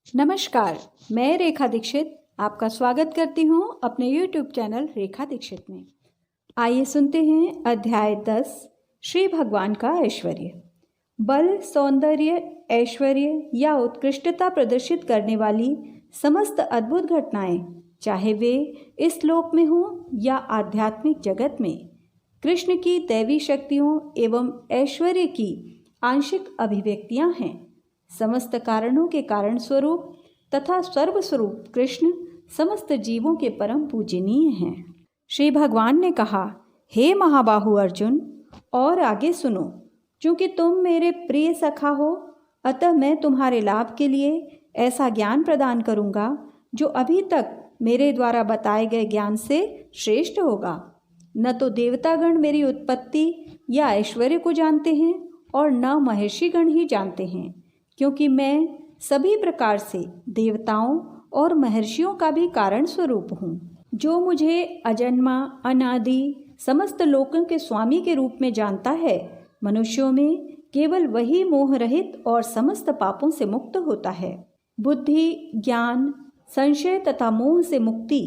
नमस्कार, मैं रेखा दीक्षित आपका स्वागत करती हूँ अपने YouTube चैनल रेखा दीक्षित में। आइए सुनते हैं अध्याय 10 श्री भगवान का ऐश्वर्य। बल, सौंदर्य, ऐश्वर्य या उत्कृष्टता प्रदर्शित करने वाली समस्त अद्भुत घटनाएं, चाहे वे इस लोक में हों या आध्यात्मिक जगत में, कृष्ण की दैवी शक्तियों एवं ऐश्वर्य की आंशिक अभिव्यक्तियां हैं। समस्त कारणों के कारण स्वरूप तथा सर्वस्वरूप कृष्ण समस्त जीवों के परम पूजनीय हैं। श्री भगवान ने कहा, हे महाबाहु अर्जुन, और आगे सुनो। क्योंकि तुम मेरे प्रिय सखा हो, अतः मैं तुम्हारे लाभ के लिए ऐसा ज्ञान प्रदान करूँगा जो अभी तक मेरे द्वारा बताए गए ज्ञान से श्रेष्ठ होगा। न तो देवतागण मेरी उत्पत्ति या ऐश्वर्य को जानते हैं और न महर्षिगण ही जानते हैं, क्योंकि मैं सभी प्रकार से देवताओं और महर्षियों का भी कारण स्वरूप हूँ। जो मुझे अजन्मा, अनादि, समस्त लोकों के स्वामी के रूप में जानता है, मनुष्यों में केवल वही मोह रहित और समस्त पापों से मुक्त होता है। बुद्धि, ज्ञान, संशय तथा मोह से मुक्ति,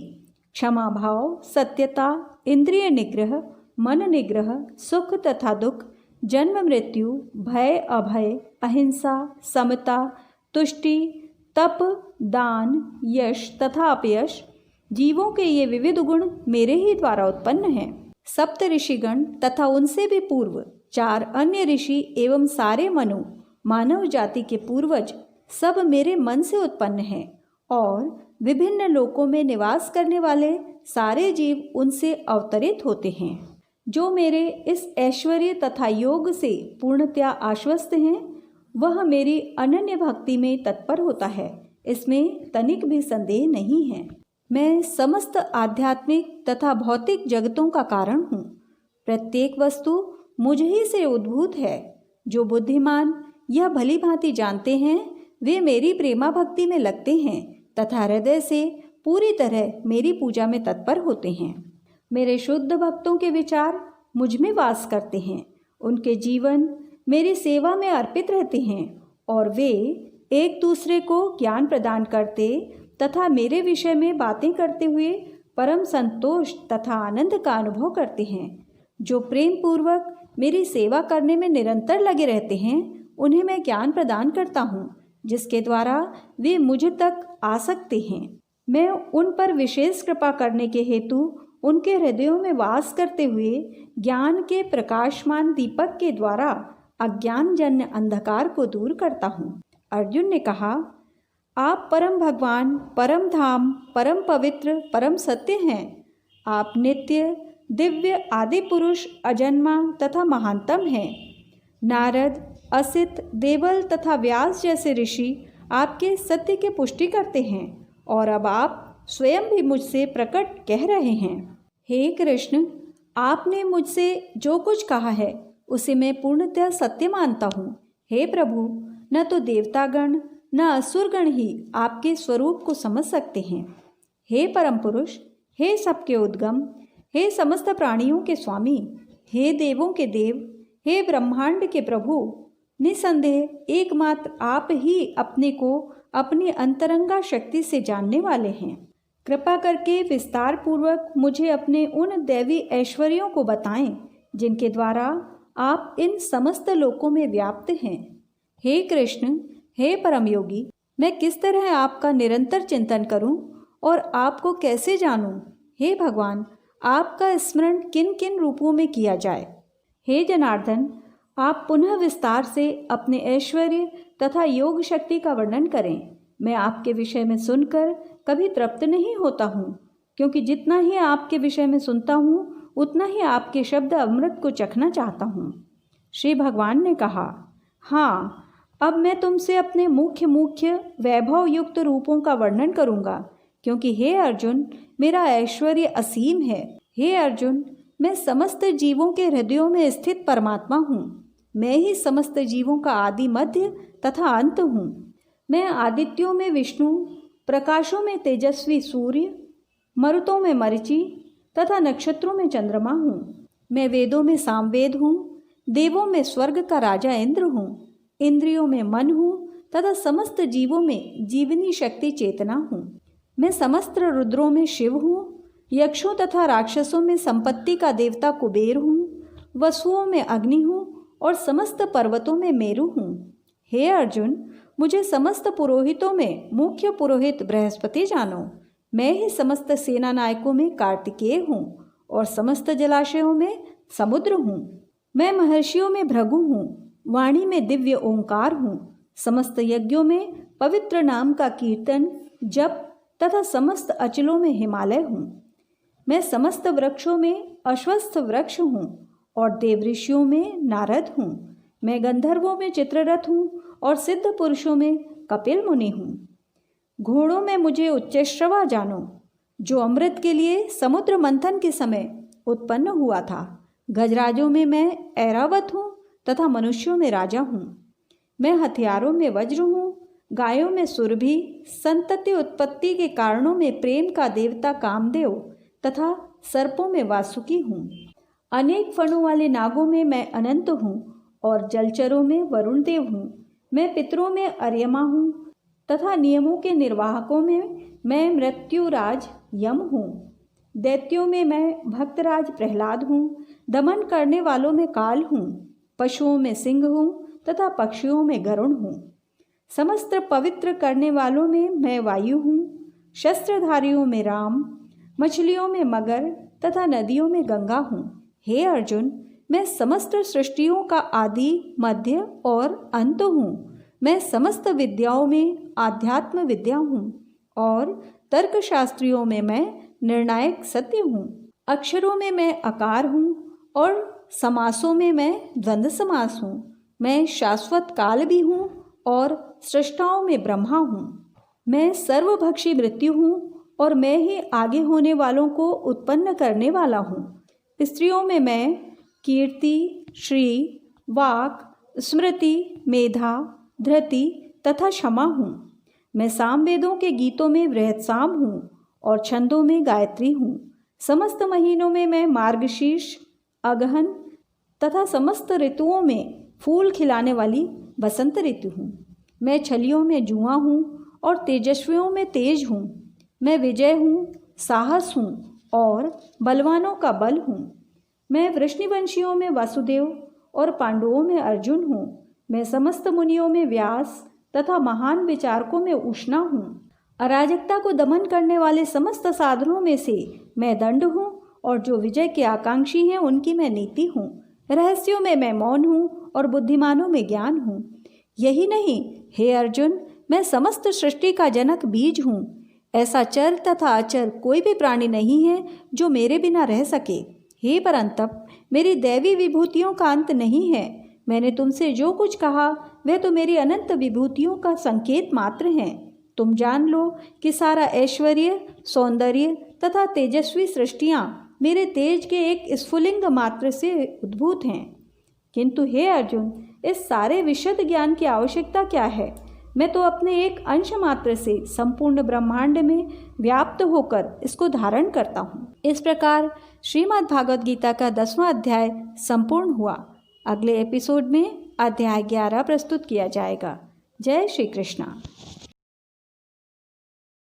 क्षमा भाव, सत्यता, इंद्रिय निग्रह, मन निग्रह, सुख तथा दुख, जन्म मृत्यु, भय अभय, अहिंसा, समता, तुष्टि, तप, दान, यश तथा अपयश, जीवों के ये विविध गुण मेरे ही द्वारा उत्पन्न हैं। सप्त ऋषिगण तथा उनसे भी पूर्व 4 अन्य ऋषि एवं सारे मनु, मानव जाति के पूर्वज सब मेरे मन से उत्पन्न हैं, और विभिन्न लोकों में निवास करने वाले सारे जीव उनसे अवतरित होते हैं। जो मेरे इस ऐश्वर्य तथा योग से पूर्णतया आश्वस्त हैं, वह मेरी अनन्य भक्ति में तत्पर होता है, इसमें तनिक भी संदेह नहीं है। मैं समस्त आध्यात्मिक तथा भौतिक जगतों का कारण हूँ। प्रत्येक वस्तु मुझ ही से उद्भूत है। जो बुद्धिमान यह भली भांति जानते हैं, वे मेरी प्रेमा भक्ति में लगते हैं तथा हृदय से पूरी तरह मेरी पूजा में तत्पर होते हैं। मेरे शुद्ध भक्तों के विचार मुझ में वास करते हैं। उनके जीवन मेरी सेवा में अर्पित रहते हैं, और वे एक दूसरे को ज्ञान प्रदान करते तथा मेरे विषय में बातें करते हुए परम संतोष तथा आनंद का अनुभव करते हैं। जो प्रेम पूर्वक मेरी सेवा करने में निरंतर लगे रहते हैं, उन्हें मैं ज्ञान प्रदान करता हूँ, जिसके द्वारा वे मुझ तक आ सकते हैं। मैं उन पर विशेष कृपा करने के हेतु उनके हृदयों में वास करते हुए ज्ञान के प्रकाशमान दीपक के द्वारा अज्ञानजन्य अंधकार को दूर करता हूँ। अर्जुन ने कहा, आप परम भगवान, परम धाम, परम पवित्र, परम सत्य हैं। आप नित्य, दिव्य, आदि पुरुष, अजन्मा तथा महानतम हैं। नारद, असित, देवल तथा व्यास जैसे ऋषि आपके सत्य की पुष्टि करते हैं, और अब आप स्वयं भी मुझसे प्रकट कह रहे हैं। हे कृष्ण, आपने मुझसे जो कुछ कहा है उसे मैं पूर्णतः सत्य मानता हूँ। हे प्रभु, न तो देवतागण न असुरगण ही आपके स्वरूप को समझ सकते हैं। हे परम पुरुष, हे सबके उद्गम, हे समस्त प्राणियों के स्वामी, हे देवों के देव, हे ब्रह्मांड के प्रभु, निसंदेह एकमात्र आप ही अपने को अपनी अंतरंगा शक्ति से जानने वाले हैं। कृपा करके विस्तार पूर्वक मुझे अपने उन दैवी ऐश्वर्यों को बताएं, जिनके द्वारा आप इन समस्त लोकों में व्याप्त हैं। हे कृष्ण, हे परम योगी, मैं किस तरह आपका निरंतर चिंतन करूं और आपको कैसे जानूं? हे भगवान, आपका स्मरण किन किन रूपों में किया जाए? हे जनार्दन, आप पुनः विस्तार से अपने ऐश्वर्य तथा योग शक्ति का वर्णन करें। मैं आपके विषय में सुनकर कभी तृप्त नहीं होता हूँ, क्योंकि जितना ही आपके विषय में सुनता हूँ, उतना ही आपके शब्द अमृत को चखना चाहता हूँ। श्री भगवान ने कहा, हाँ, अब मैं तुमसे अपने मुख्य मुख्य वैभव युक्त रूपों का वर्णन करूँगा, क्योंकि हे अर्जुन, मेरा ऐश्वर्य असीम है। हे अर्जुन, मैं समस्त जीवों के हृदयों में स्थित परमात्मा हूँ। मैं ही समस्त जीवों का आदि, मध्य तथा अंत हूँ। मैं आदित्यों में विष्णु, प्रकाशों में तेजस्वी सूर्य, मरुतों में मरीचि तथा नक्षत्रों में चंद्रमा हूँ। मैं वेदों में सामवेद हूँ, देवों में स्वर्ग का राजा इंद्र हूँ, इंद्रियों में मन हूँ तथा समस्त जीवों में जीवनी शक्ति चेतना हूँ। मैं समस्त रुद्रों में शिव हूँ, यक्षों तथा राक्षसों में संपत्ति का देवता कुबेर हूँ, वसुओं में अग्नि हूँ और समस्त पर्वतों में मेरु हूँ। हे अर्जुन, मुझे समस्त पुरोहितों में मुख्य पुरोहित बृहस्पति जानो। मैं ही समस्त सेना नायकों में कार्तिकेय हूँ और समस्त जलाशयों में समुद्र हूँ। मैं महर्षियों में भृगु हूँ, वाणी में दिव्य ओंकार हूँ, समस्त यज्ञों में पवित्र नाम का कीर्तन जप तथा समस्त अचलों में हिमालय हूँ। मैं समस्त वृक्षों में अश्वत्थ वृक्ष हूँ और देवऋषियों में नारद हूँ। मैं गंधर्वों में चित्ररथ हूँ और सिद्ध पुरुषों में कपिल मुनि हूँ। घोड़ों में मुझे उच्चैश्रवा जानो, जो अमृत के लिए समुद्र मंथन के समय उत्पन्न हुआ था। गजराजों में मैं ऐरावत हूँ तथा मनुष्यों में राजा हूँ। मैं हथियारों में वज्र हूँ, गायों में सुरभि, संतति उत्पत्ति के कारणों में प्रेम का देवता कामदेव तथा सर्पों में वासुकी हूँ। अनेक फणों वाले नागों में मैं अनंत हूँ और जलचरों में वरुण देव हूँ। मैं पितरों में अर्यमा हूँ तथा नियमों के निर्वाहकों में मैं मृत्युराज यम हूँ। दैत्यों में मैं भक्तराज प्रहलाद हूँ, दमन करने वालों में काल हूँ, पशुओं में सिंह हूँ तथा पक्षियों में गरुण हूँ। समस्त पवित्र करने वालों में मैं वायु हूँ, शस्त्रधारियों में राम, मछलियों में मगर तथा नदियों में गंगा हूँ। हे अर्जुन, मैं समस्त सृष्टियों का आदि, मध्य और अंत हूँ। मैं समस्त विद्याओं में आध्यात्म विद्या हूँ और तर्कशास्त्रियों में मैं निर्णायक सत्य हूँ। अक्षरों में मैं अकार हूँ और समासों में मैं द्वंद्व समास हूँ। मैं शाश्वत काल भी हूँ और सृष्टाओं में ब्रह्मा हूँ। मैं सर्वभक्षी मृत्यु हूँ और मैं ही आगे होने वालों को उत्पन्न करने वाला हूँ। स्त्रियों में मैं कीर्ति, श्री, वाक, स्मृति, मेधा, धृति तथा क्षमा हूँ। मैं सामवेदों के गीतों में वृहत्साम हूँ और छंदों में गायत्री हूँ। समस्त महीनों में मैं मार्गशीर्ष, अगहन तथा समस्त ऋतुओं में फूल खिलाने वाली बसंत ऋतु हूँ। मैं छलियों में जुआ हूँ और तेजस्वियों में तेज हूँ। मैं विजय हूँ, साहस हूँ और बलवानों का बल हूँ। मैं वृष्णिवंशियों में वासुदेव और पांडवों में अर्जुन हूँ। मैं समस्त मुनियों में व्यास तथा महान विचारकों में उष्णा हूँ। अराजकता को दमन करने वाले समस्त साधनों में से मैं दंड हूँ और जो विजय के आकांक्षी हैं उनकी मैं नीति हूँ। रहस्यों में मैं मौन हूँ और बुद्धिमानों में ज्ञान हूँ। यही नहीं, हे अर्जुन, मैं समस्त सृष्टि का जनक बीज हूँ। ऐसा चर तथा अचर कोई भी प्राणी नहीं है जो मेरे बिना रह सके। हे परंतप, मेरी दैवी विभूतियों का अंत नहीं है। मैंने तुमसे जो कुछ कहा वह तो मेरी अनंत विभूतियों का संकेत मात्र है। तुम जान लो कि सारा ऐश्वर्य, सौंदर्य तथा तेजस्वी सृष्टियाँ मेरे तेज के एक स्फुलिंग मात्र से उद्भूत हैं। किंतु हे अर्जुन, इस सारे विशद ज्ञान की आवश्यकता क्या है? मैं तो अपने एक अंश मात्र से संपूर्ण ब्रह्मांड में व्याप्त होकर इसको धारण करता हूँ। इस प्रकार श्रीमद् भागवत गीता का 10वां अध्याय संपूर्ण हुआ। अगले एपिसोड में अध्याय 11 प्रस्तुत किया जाएगा। जय श्री कृष्णा।